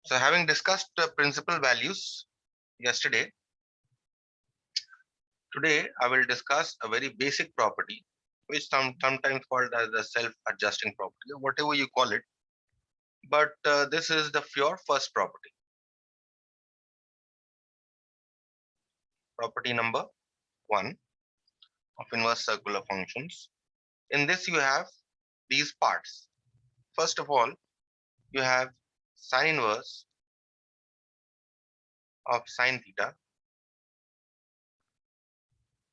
So having discussed principal values yesterday, today I will discuss a very basic property, which sometimes called as the self-adjusting property, or whatever you call it. But this is the pure first property. Property number 1 of inverse circular functions. In this you have these parts. First of all, you have sine inverse of sine theta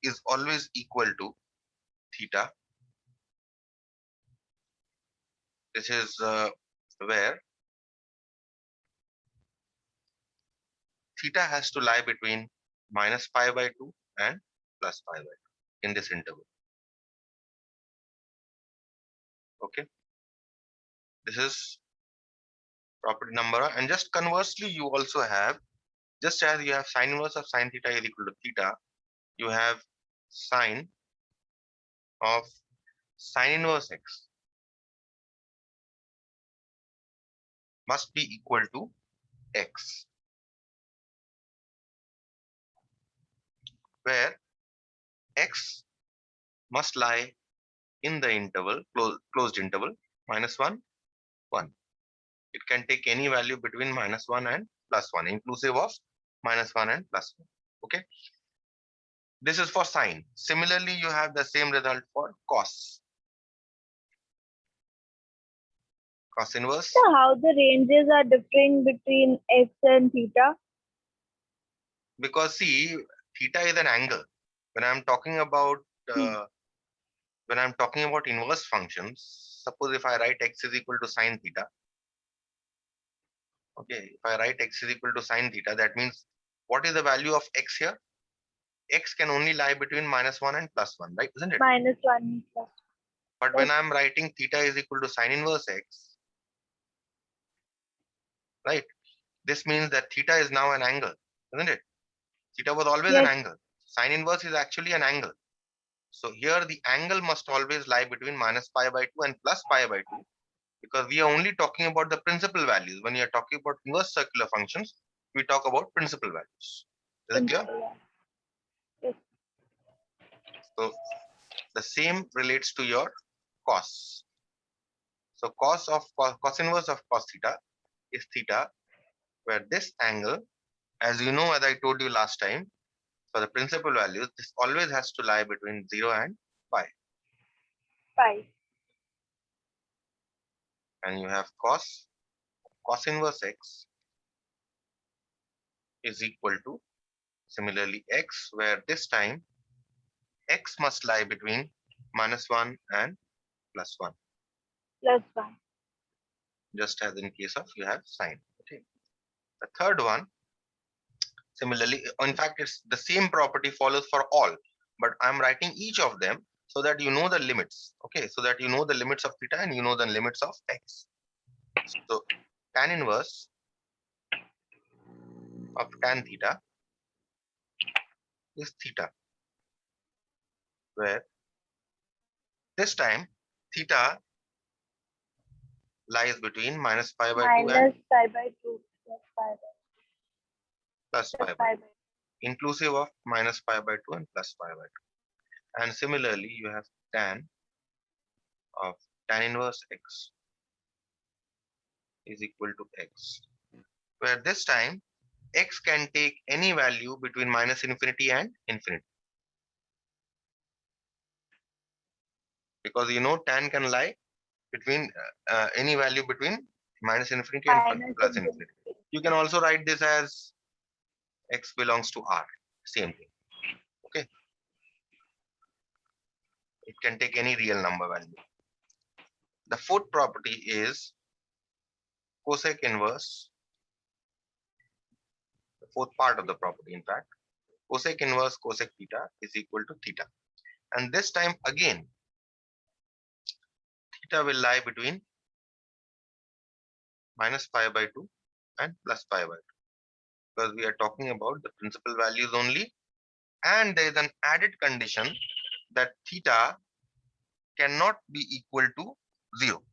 is always equal to theta. This is where theta has to lie between minus pi by 2 and plus pi by 2 in this interval. Okay, this is property number one. And just conversely, you also have, just as you have sine inverse of sine theta is equal to theta, you have sine of sine inverse x must be equal to x, where x must lie in the interval, closed interval, -1, 1. It can take any value between -1 and +1, inclusive of -1 and +1. Okay. This is for sine. Similarly, you have the same result for cos. Cos inverse. So how the ranges are differing between x and theta? Because see, theta is an angle. When I'm talking about inverse functions, suppose if I write x is equal to sine theta. Okay, if I write x is equal to sine theta, that means what is the value of x here? X can only lie between -1 and +1, right? Isn't it? -1 plus. But when I'm writing theta is equal to sine inverse x, right? This means that theta is now an angle, isn't it? Theta was always an Yes. angle. Sine inverse is actually an angle. So here the angle must always lie between minus pi by 2 and plus pi by 2, because we are only talking about the principal values. When you are talking about inverse circular functions, we talk about principal values. Is it clear? Yes. So the same relates to your cos. So cos inverse of cos theta is theta, where this angle, as you know, as I told you last time, for the principal values, this always has to lie between 0 and pi. Pi. And you have cos inverse x is equal to similarly x, where this time x must lie between -1 and +1, +1. just as in case of you have sine. Okay. The third one, similarly, in fact, it's the same property follows for all, but I'm writing each of them so that you know the limits. Okay, so that you know the limits of theta and you know the limits of x. So tan inverse of tan theta is theta, where this time theta lies between minus pi by 2 and -pi by 2 plus pi by plus pi by 2, inclusive of minus pi by 2 and plus pi by 2. And similarly, you have tan of tan inverse x is equal to x, where this time x can take any value between -infinity and infinity. Because you know tan can lie between any value between -infinity and plus infinity. You can also write this as x belongs to R. Same thing. Okay. It can take any real number value. The fourth property is cosec inverse. The fourth part of the property, in fact, cosec inverse cosec theta is equal to theta. And this time again, theta will lie between minus pi by 2 and plus pi by 2, because we are talking about the principal values only. And there is an added condition that theta cannot be equal to 0.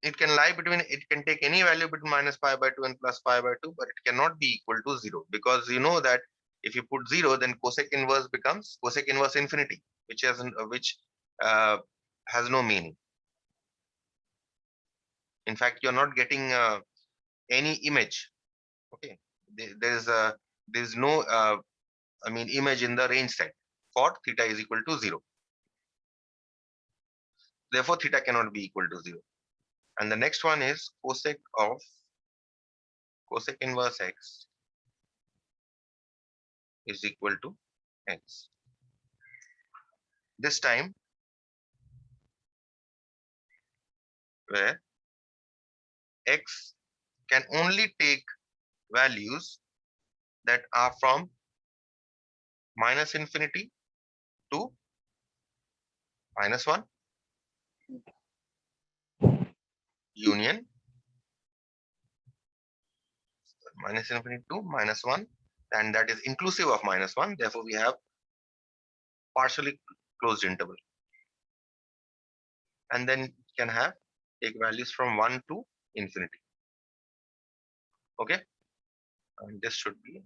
it can lie between, it can take any value between minus pi by 2 and plus pi by 2, but it cannot be equal to 0, because you know that if you put 0, then cosec inverse becomes cosec inverse infinity, which uh, has no meaning. In fact, you're not getting any image. Okay, there's no image in the range set for theta is equal to 0. Therefore, theta cannot be equal to 0. And the next one is cosec inverse x is equal to x. This time, where x can only take values that are from minus infinity to minus 1 union minus infinity to minus 1, and that is inclusive of minus 1. Therefore, we have partially closed interval. And then can have take values from 1 to infinity. Okay, and this should be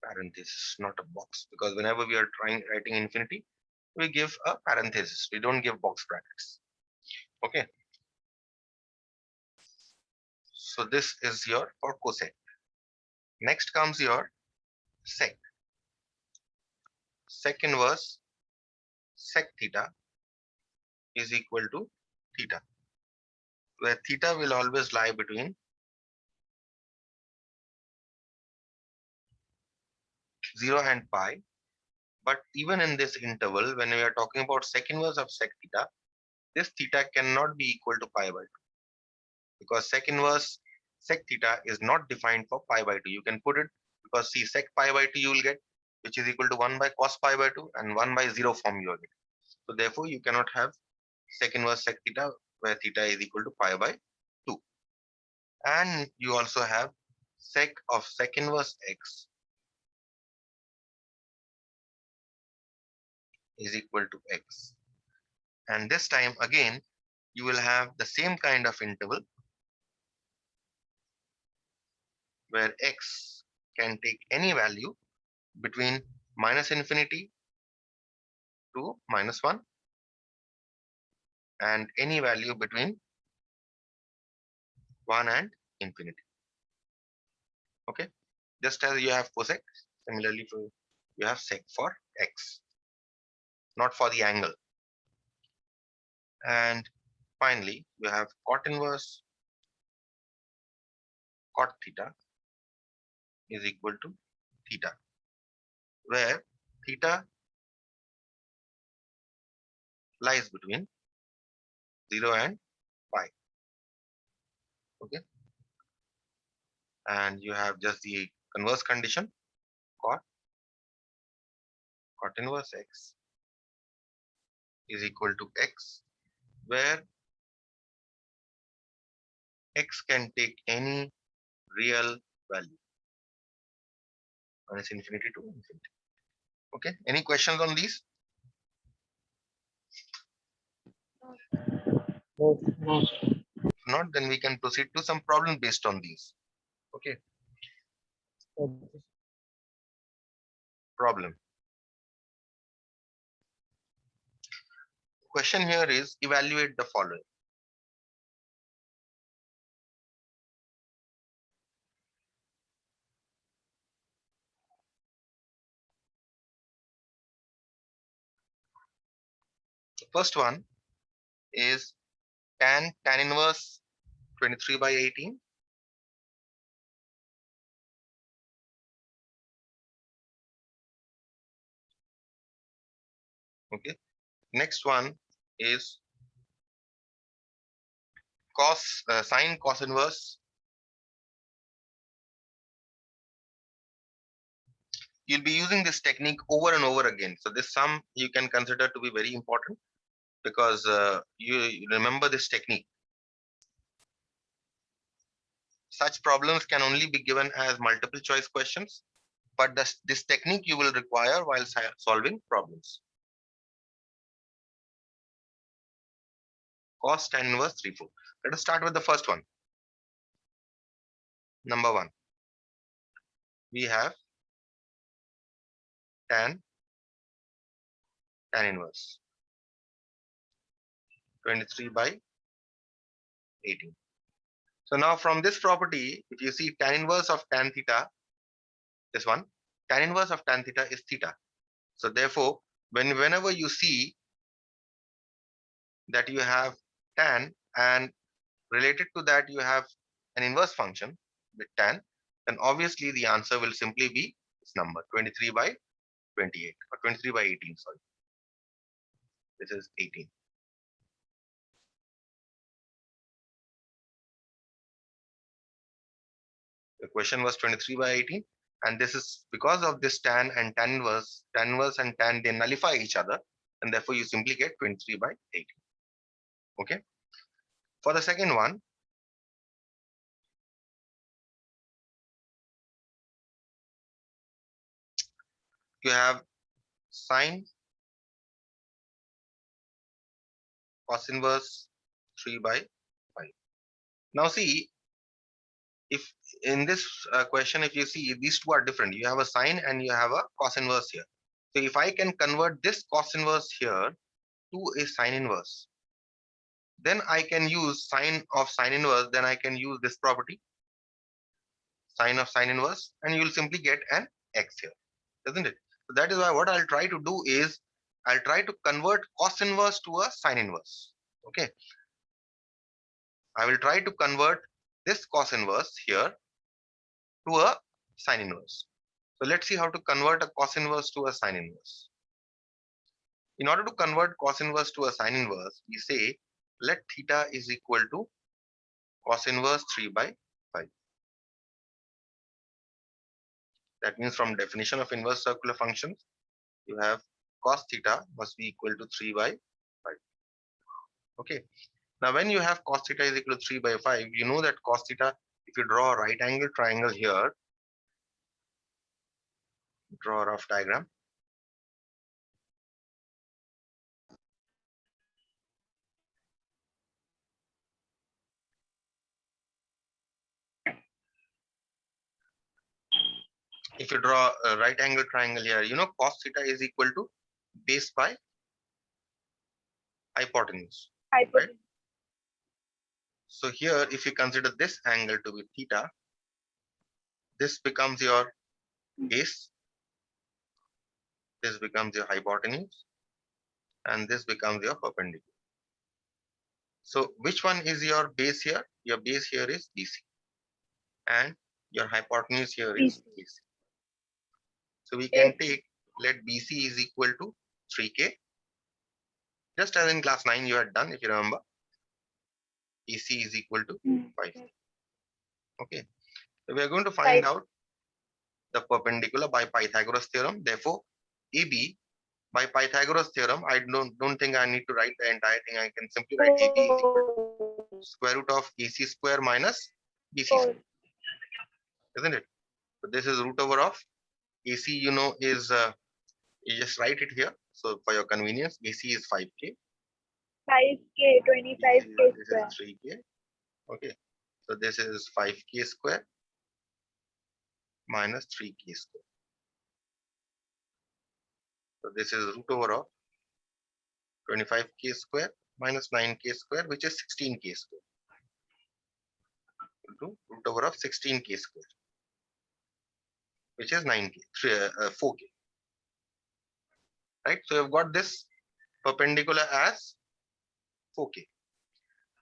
parenthesis, not a box, because whenever we are writing infinity, we give a parenthesis. We don't give box brackets. Okay. So this is your for cosec. Next comes your sec. Sec inverse sec theta is equal to theta, where theta will always lie between 0 and pi. But even in this interval, when we are talking about sec inverse of sec theta, this theta cannot be equal to pi by 2, because sec inverse sec theta is not defined for pi by 2. You can put it, because see, sec pi by 2 you will get, which is equal to 1 by cos pi by 2, and 1 by 0 form you are getting. So therefore, you cannot have sec inverse sec theta where theta is equal to pi by 2. And you also have sec of sec inverse x is equal to x. And this time again, you will have the same kind of interval where x can take any value between minus infinity to minus 1 and any value between 1 and infinity. Okay, just as you have cosec, similarly you have sec for x, not for the angle. And finally, you have cot inverse cot theta is equal to theta, where theta lies between 0 and pi. Okay, and you have just the converse condition, cot inverse x is equal to x, where x can take any real value, minus infinity to infinity. Okay, any questions on these? If not, then we can proceed to some problem based on these. Okay, problem. Question here is evaluate the following. The first one is tan inverse 23 by 18. Okay, next one is sine cos inverse. You'll be using this technique over and over again. So this sum you can consider to be very important, because you remember this technique. Such problems can only be given as multiple choice questions, but this technique you will require while solving problems. cos tan inverse 3, 4. Let us start with the first one. Number 1. We have tan inverse 23 by 18. So now from this property, if you see tan inverse of tan theta, this one, tan inverse of tan theta is theta. So therefore, whenever you see that you have tan and related to that you have an inverse function with tan, then obviously the answer will simply be this number 23 by 28 or 23 by 18, sorry. This is 18. The question was 23 by 18, and this is because of this tan and tan inverse and tan, they nullify each other, and therefore you simply get 23 by 18. Okay. For the second one, you have sine cos inverse 3 by 5. Now see, if in this question, if you see these two are different, you have a sine and you have a cos inverse here. So if I can convert this cos inverse here to a sine inverse, then I can use sine of sine inverse, then I can use this property, sine of sine inverse, and you will simply get an x here, isn't it? So that is why what I'll try to do is I'll try to convert cos inverse to a sine inverse. Okay. I will try to convert this cos inverse here to a sine inverse. So let's see how to convert a cos inverse to a sine inverse. In order to convert cos inverse to a sine inverse, we say let theta is equal to cos inverse 3 by 5. That means from definition of inverse circular functions, you have cos theta must be equal to 3 by 5. Okay. Now when you have cos theta is equal to 3 by 5, you know that cos theta, if you draw a right angle triangle here, draw a rough diagram. If you draw a right angle triangle here, you know cos theta is equal to base by hypotenuse. Hypotenuse. Right? So here, if you consider this angle to be theta, this becomes your base, this becomes your hypotenuse, and this becomes your perpendicular. So which one is your base here? Your base here is BC, and your hypotenuse here is AC. So we can take, let BC is equal to 3K, just as in class 9 you had done, if you remember. AC is equal to 5. Okay. So we are going to find out the perpendicular by Pythagoras theorem. Therefore, AB by Pythagoras theorem, I don't think I need to write the entire thing. I can simply write AB is equal to square root of AC square minus BC square, isn't it? So this is root over of AC, you know, is you just write it here. So for your convenience, AC is 5K. 5K, 25K This square. is 3K. Okay. So this is 5K square minus 3K square. So this is root over of 25K square minus 9K square, which is 16K square. Into root over of 16K square, which is 9K, 4K. Right? So you've got this perpendicular as 4K.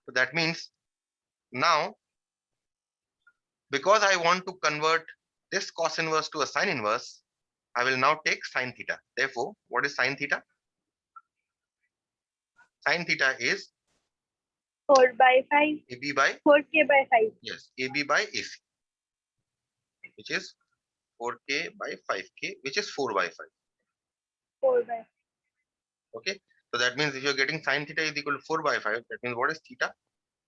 So that means now, because I want to convert this cos inverse to a sine inverse, I will now take sine theta. Therefore, what is sine theta? Sine theta is 4 by 5. AB by 4K by 5. Yes, AB by AC, which is 4K by 5K, which is 4 by 5. 4 by 5. Okay, so that means if you're getting sine theta is equal to 4 by 5, that means what is theta?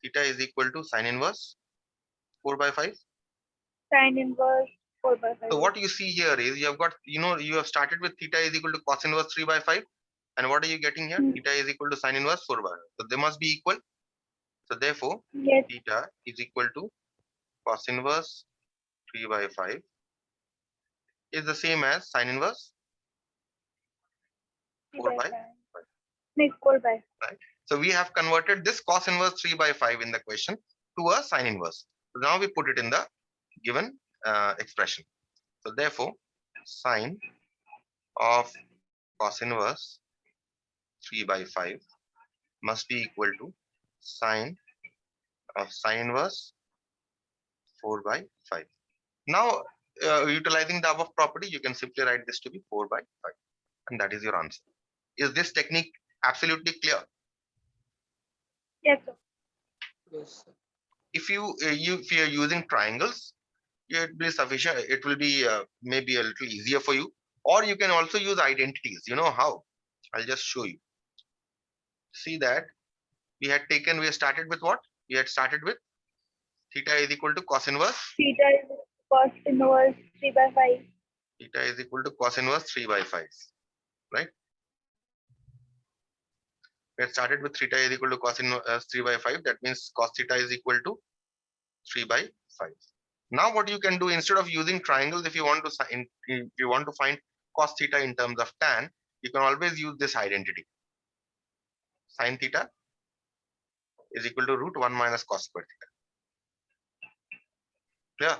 Theta is equal to sine inverse 4 by 5. Sine inverse 4 by 5. So what you see here is you have got, you have started with theta is equal to cos inverse 3 by 5. And what are you getting here? Theta is equal to sine inverse 4 by 5. So they must be equal. So therefore, Yes. theta is equal to cos inverse 3 by 5 is the same as sin inverse 4 by 5. Equal by. Right? So we have converted this cos inverse 3 by 5 in the question to a sin inverse. So now we put it in the given expression. So therefore, sine of cos inverse 3 by 5 must be equal to sine of sin inverse 4 by 5. Now, utilizing the above property, you can simply write this to be 4 by 5. And that is your answer. Is this technique absolutely clear? Yes, sir. Yes, sir. If if you are using triangles, it will be sufficient. It will be maybe a little easier for you. Or you can also use identities. You know how? I'll just show you. See that we had started with what? We had started with theta is equal to cos inverse. Theta is cos inverse 3 by 5. Theta is equal to cos inverse 3 by 5. Right? We had started with theta is equal to cos inverse 3 by 5. That means cos theta is equal to 3 by 5. Now what you can do, instead of using triangles, if you want to find cos theta in terms of tan, you can always use this identity. Sin theta is equal to root 1 minus cos square theta. Clear?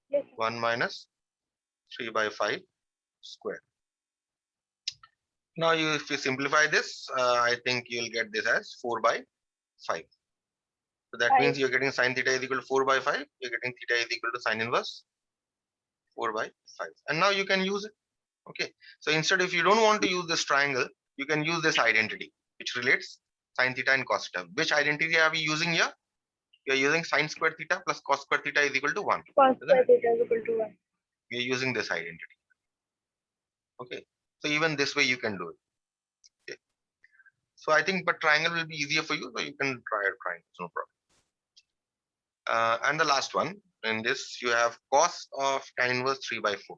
Yes, sir. 1 minus 3 by 5 square. Now if you simplify this, I think you'll get this as 4 by 5. So that means 5. you're getting sin theta is equal to 4 by 5. You're getting theta is equal to sin inverse 4 by 5. And now you can use it. Okay. So instead, if you don't want to use this triangle, you can use this identity, which relates sin theta and cos theta. Which identity are we using here? We are using sin square theta plus cos square theta is equal to 1. Cos Isn't square it? theta is equal to 1. We are using this identity. Okay. So even this way you can do it. Okay. So I think, but triangle will be easier for you, so you can try a triangle, no problem. And the last one, in this you have cos of tan inverse 3 by 4.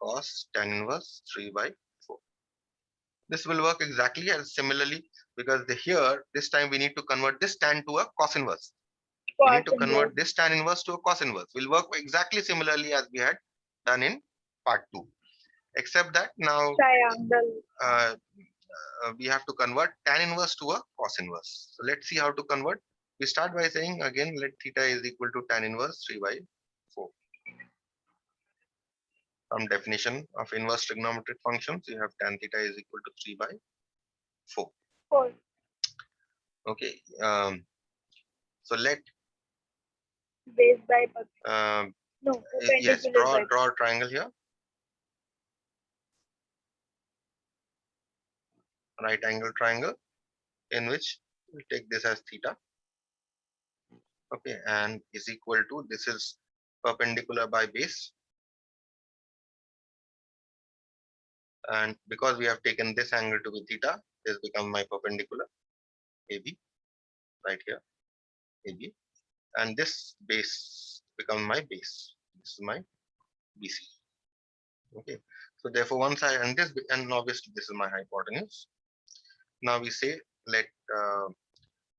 Cos tan inverse 3 by 4. This will work exactly as similarly, because here this time we need to convert this tan to a cos inverse. We need Cos to convert inverse. this tan inverse to a cos inverse. Will work exactly similarly as we had done in part 2, except that now Triangle. we have to convert tan inverse to a cos inverse. So let's see how to convert. We start by saying again, let theta is equal to tan inverse 3 by 4. From definition of inverse trigonometric functions, you have tan theta is equal to 3 by 4. 4. Okay. So let Base by no, yes, perpendicular by. draw a triangle here. Right angle triangle, in which we take this as theta. Okay, and is equal to, this is perpendicular by base. And because we have taken this angle to be theta, this becomes my perpendicular AB right here, AB. And this base becomes my base. This is my BC. Okay, so therefore once I, and obviously this is my hypotenuse. Now we say let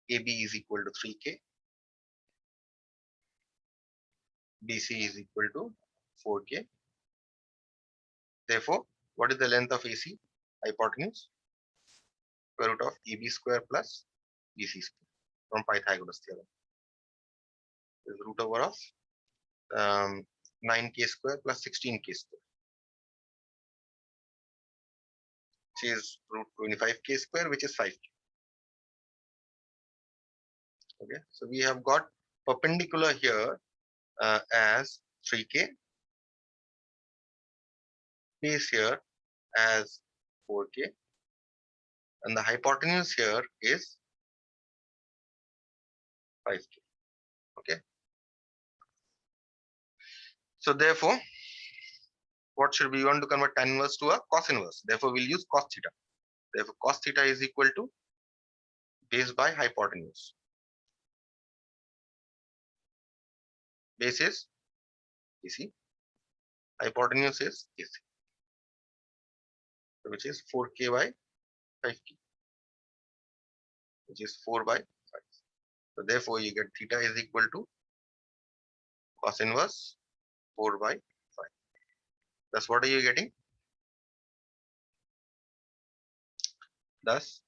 AB is equal to 3K, BC is equal to 4K. Therefore, what is the length of AC? Hypotenuse, square root of AB square plus BC square from Pythagoras theorem. Is root over of 9K square plus 16K square, which is root 25K square, which is 5K. Okay, so we have got perpendicular here as 3K, base here as 4K, and the hypotenuse here is 5K. Okay, so therefore, what should we want to convert tan inverse to a cos inverse? Therefore, we'll use cos theta. Therefore, cos theta is equal to base by hypotenuse. Base is AC. Hypotenuse is AC, which is 4k by 5k, which is 4 by 5. So therefore you get theta is equal to cos inverse 4 by 5. Thus what are you getting? Thus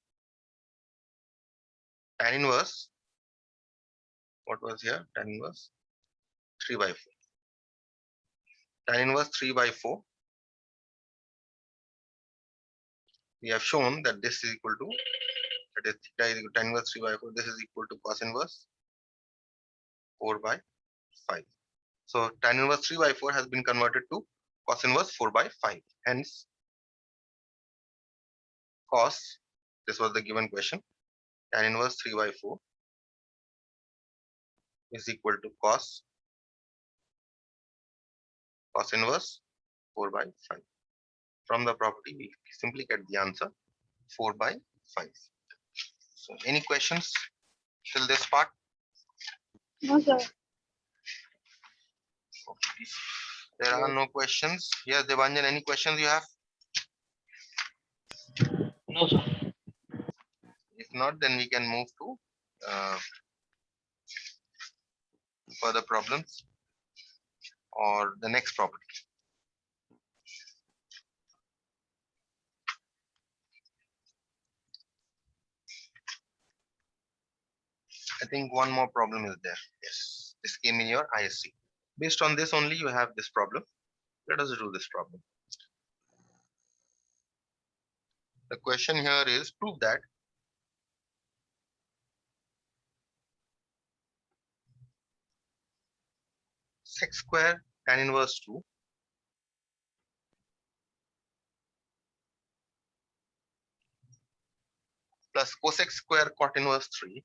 tan inverse, what was here? Tan inverse 3 by 4. Tan inverse 3 by 4. We have shown that this is equal to, that is theta is equal to tan inverse 3 by 4. This is equal to cos inverse 4 by 5. So tan inverse 3 by 4 has been converted to cos inverse 4 by 5. Hence, cos, this was the given question, tan inverse 3 by 4 is equal to cos inverse 4 by 5. From the property, we simply get the answer 4 by 5. So any questions till this part? No, sir. There are no questions. Yes, Devanjan, any questions you have? No, sir. If not, then we can move to further problems or the next property. I think one more problem is there. Yes, this came in your ISC. Based on this only, you have this problem. Let us do this problem. The question here is, prove that sec square tan inverse 2 plus cosec square cot inverse 3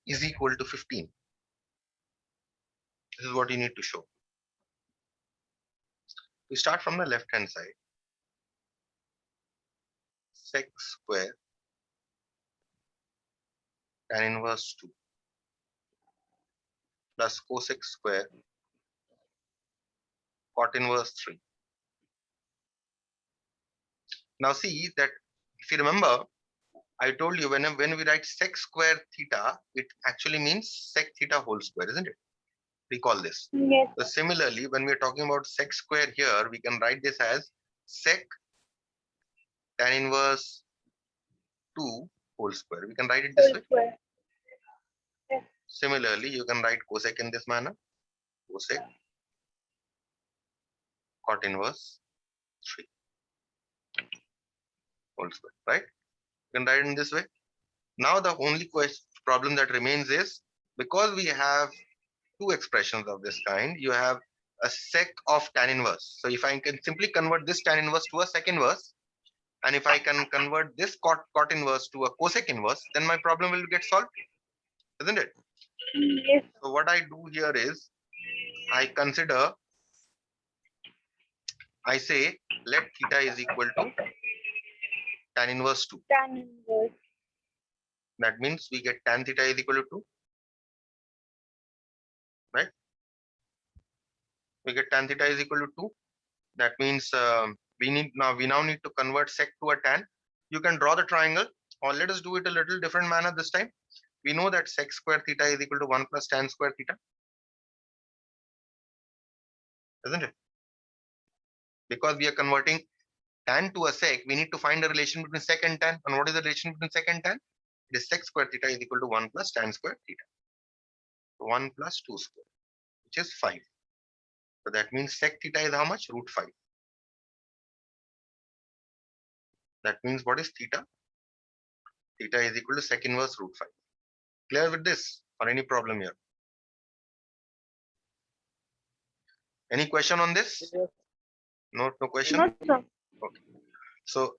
is equal to 15. This is what you need to show. We start from the left hand side. Sec square tan inverse 2 plus cosec square cot inverse 3. Now see that if you remember, I told you when we write sec square theta, it actually means sec theta whole square, isn't it? Recall this. Yes. So similarly, when we're talking about sec square here, we can write this as sec tan inverse 2 whole square. We can write it this Whole way. square. Similarly, you can write cosec in this manner. Cosec cot inverse 3 whole square, right? You can write it in this way. Now the only problem that remains is, because we have two expressions of this kind, you have a sec of tan inverse. So if I can simply convert this tan inverse to a sec inverse, and if I can convert this cot inverse to a cosec inverse, then my problem will get solved, isn't it? Yes. So what I do here is, I say let theta is equal to tan inverse 2. Tan inverse. That means we get tan theta is equal to 2, right? We get tan theta is equal to 2. That means we now need to convert sec to a tan. You can draw the triangle, or let us do it a little different manner this time. We know that sec square theta is equal to 1 plus tan square theta, isn't it? Because we are converting tan to a sec, we need to find a relation between sec and tan. And what is the relation between sec and tan? It is sec square theta is equal to 1 plus tan square theta. 1 plus 2 square, which is 5. So that means sec theta is how much? Root 5. That means what is theta? Theta is equal to sec inverse root 5. Clear with this or any problem here? Any question on this? No question? No, sir. Okay. So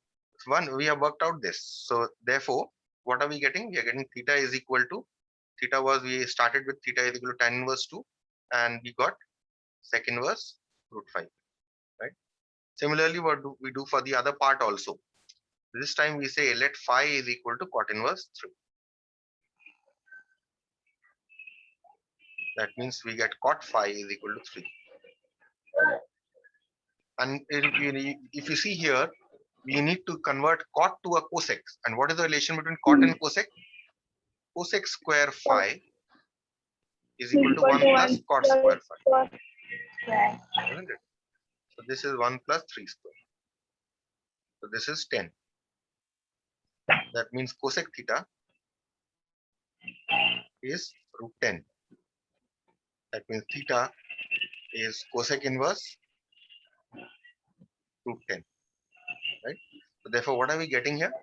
one, we have worked out this. So therefore, what are we getting? We are getting theta is equal to, theta was, we started with theta is equal to tan inverse 2, and we got sec inverse root 5, right? Similarly, what do we do for the other part also? This time we say let phi is equal to cot inverse 3. That means we get cot phi is equal to 3. And if you see here, we need to convert cot to a cosec. And what is the relation between cot and cosec? Cosec square phi is equal to 1 plus cot square phi, isn't it? So this is 1 plus 3 square. So this is 10. That means cosec theta is root 10. That means theta is cosec inverse root 10, right? So therefore, what are we getting here?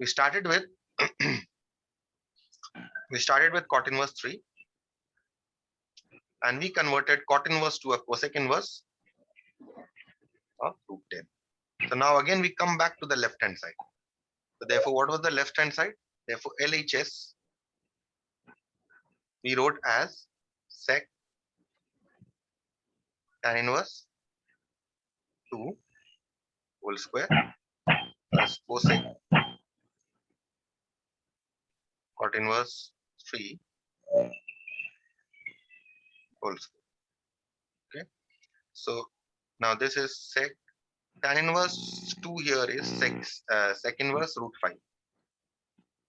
We started with cot inverse 3, and we converted cot inverse to a cosec inverse of root 10. So now again we come back to the left hand side. So therefore, what was the left hand side? Therefore, LHS we wrote as sec tan inverse 2 whole square plus cosec cot inverse 3 whole square. Okay. So now this is sec tan inverse 2 here is sec inverse root 5.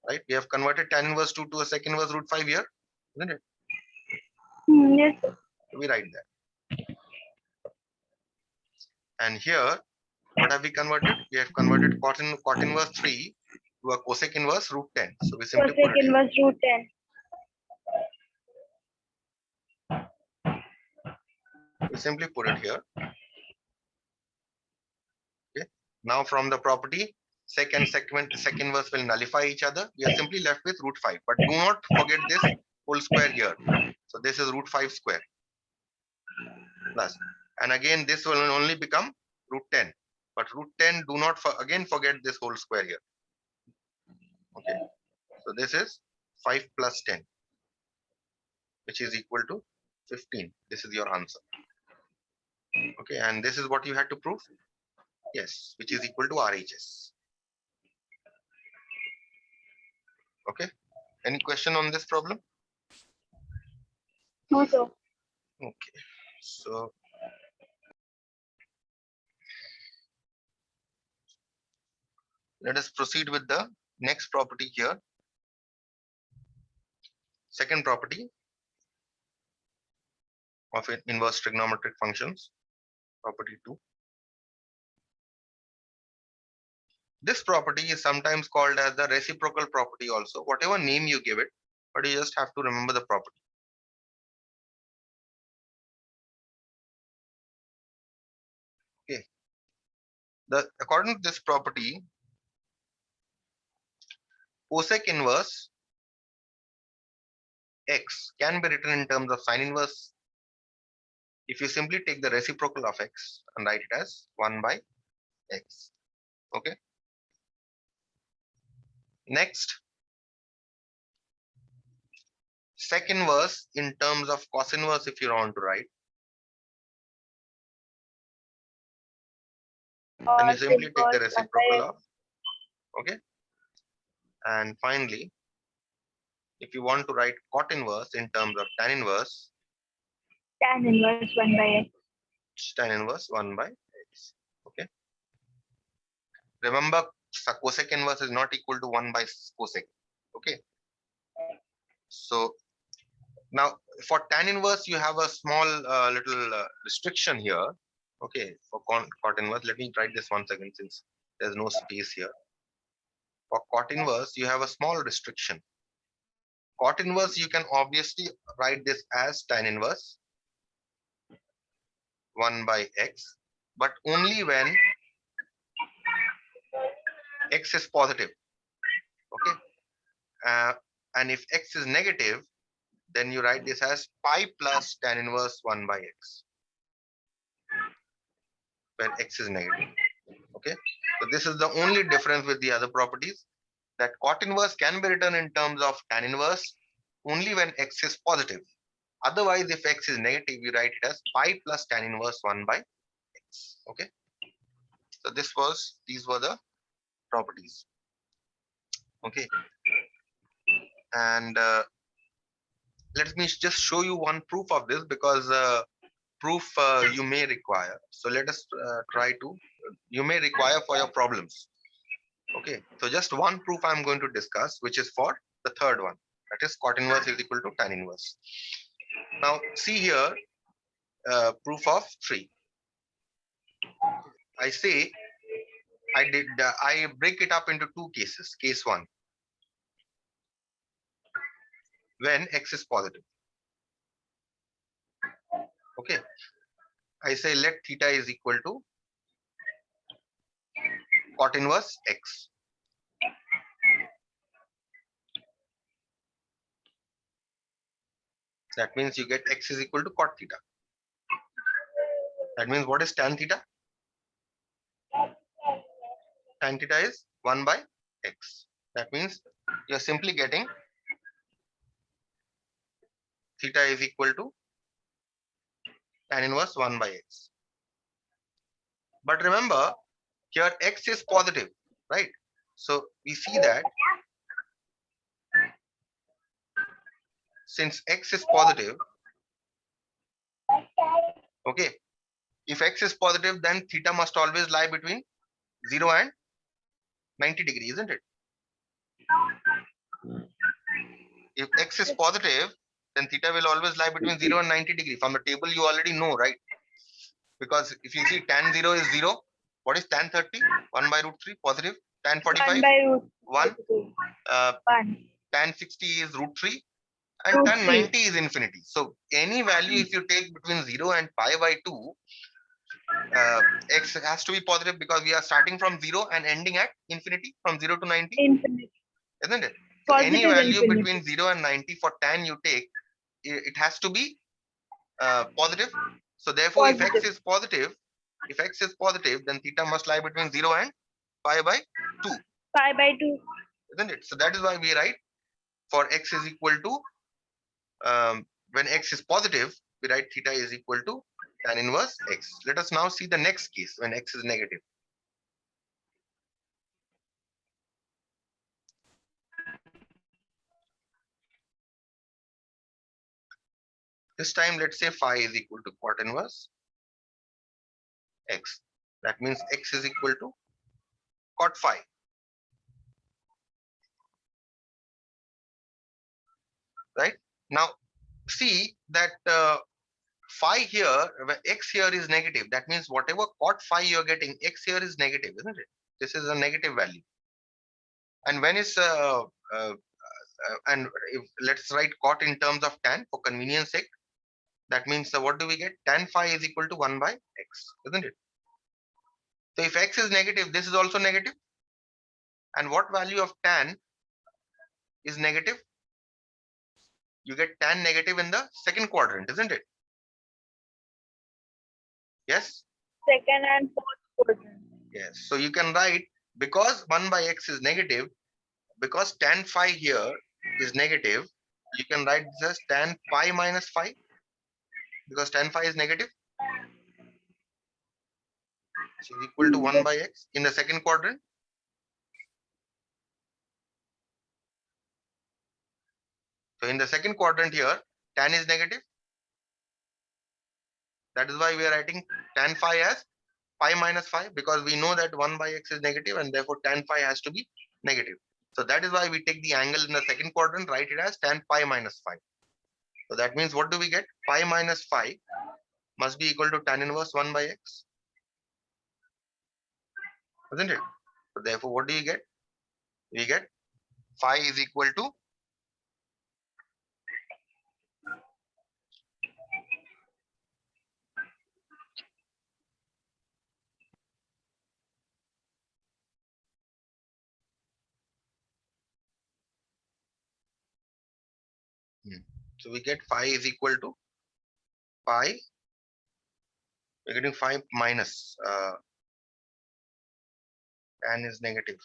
Right? We have converted tan inverse 2 to a sec inverse root 5 here, isn't it? Yes. So we write that. And here, what have we converted? We have converted cot inverse 3 to a cosec inverse root 10. So we simply put Cosec it here. inverse root 10. We simply put it here. Okay. Now from the property, sec and sec inverse will nullify each other. We are simply left with root 5. But do not forget this whole square here. So this is root 5 square plus. And again, this will only become root 10. But root 10, do not again forget this whole square here. Okay. So this is 5 plus 10, which is equal to 15. This is your answer. Okay. And this is what you had to prove? Yes, which is equal to RHS. Okay. Any question on this problem? No, sir. Okay. So let us proceed with the next property here. Second property of inverse trigonometric functions, property 2. This property is sometimes called as the reciprocal property also, whatever name you give it, but you just have to remember the property. Okay. According to this property, cosec inverse x can be written in terms of sine inverse if you simply take the reciprocal of x and write it as 1 by x. Okay. Next, sec inverse in terms of cos inverse if you want to write, then you simply take the reciprocal of, okay. And finally, if you want to write cot inverse in terms of tan inverse 1 by x. Tan inverse 1 by x. Okay. Remember, cosec inverse is not equal to 1 by cosec. Okay. So now for tan inverse, you have a small little restriction here. Okay. For cot inverse, let me write this once again since there's no space here. For cot inverse, you have a small restriction. Cot inverse, you can obviously write this as tan inverse 1 by x, but only when x is positive. Okay. And if x is negative, then you write this as pi plus tan inverse 1 by x, where x is negative. Okay. So this is the only difference with the other properties, that cot inverse can be written in terms of tan inverse only when x is positive. Otherwise, if x is negative, you write it as pi plus tan inverse 1 by x. Okay. So these were the properties. Okay. And let me just show you one proof of this, because proof you may require. So let us try to, you may require for your problems. Okay, so just one proof I'm going to discuss, which is for the third one, that is cot inverse is equal to tan inverse. Now see here, proof of 3. I say I break it up into two cases. Case 1, when x is positive. Okay, I say let theta is equal to cot inverse x. That means you get x is equal to cot theta. That means what is tan theta? Tan theta is 1 by x. That means you are simply getting theta is equal to tan inverse 1 by x. But remember, here x is positive, right? So we see that since x is positive, okay, if x is positive, then theta must always lie between 0 and 90 degrees, isn't it? If x is positive, then theta will always lie between 0 and 90 degree. From the table, you already know, right? Because if you see tan 0 is 0, what is tan 30? 1 by root 3, positive. Tan 45, 1 by root 1. 1. Tan 60 is root 3. And Root tan 3. 90 is infinity. So any value if you take between 0 and pi by 2, x has to be positive, because we are starting from 0 and ending at infinity from 0 to 90, Infinite. isn't it? So any Positive value infinity. between 0 and 90 for tan you take, it has to be positive. So therefore, if x Positive. is positive, then theta must lie between 0 and pi by 2, Pi by 2. isn't it? So that is why we write for x is equal to, when x is positive, we write theta is equal to tan inverse x. Let us now see the next case when x is negative. This time, let's say phi is equal to cot inverse x. That means x is equal to cot phi. Right? Now, see that phi here, where x here is negative. That means whatever cot phi you're getting, x here is negative, isn't it? This is a negative value. And when is and if, let's write cot in terms of tan for convenience sake. That means what do we get? Tan phi is equal to 1 by x, isn't it? So if x is negative, this is also negative. And what value of tan is negative? You get tan negative in the second quadrant, isn't it? Yes? Second and fourth quadrant. Yes. So you can write, because 1 by x is negative, because tan phi here is negative, you can write this as tan pi minus phi, because tan phi is negative. So is equal to 1 by x in the second quadrant. So in the second quadrant here, tan is negative. That is why we are writing tan phi as pi minus phi, because we know that 1 by x is negative and therefore tan phi has to be negative. So that is why we take the angle in the second quadrant, write it as tan pi minus phi. So that means what do we get? Pi minus phi must be equal to tan inverse 1 by x, isn't it? So therefore, what do you get? We get phi is equal to so we get phi is equal to pi. We're getting phi minus tan is negative.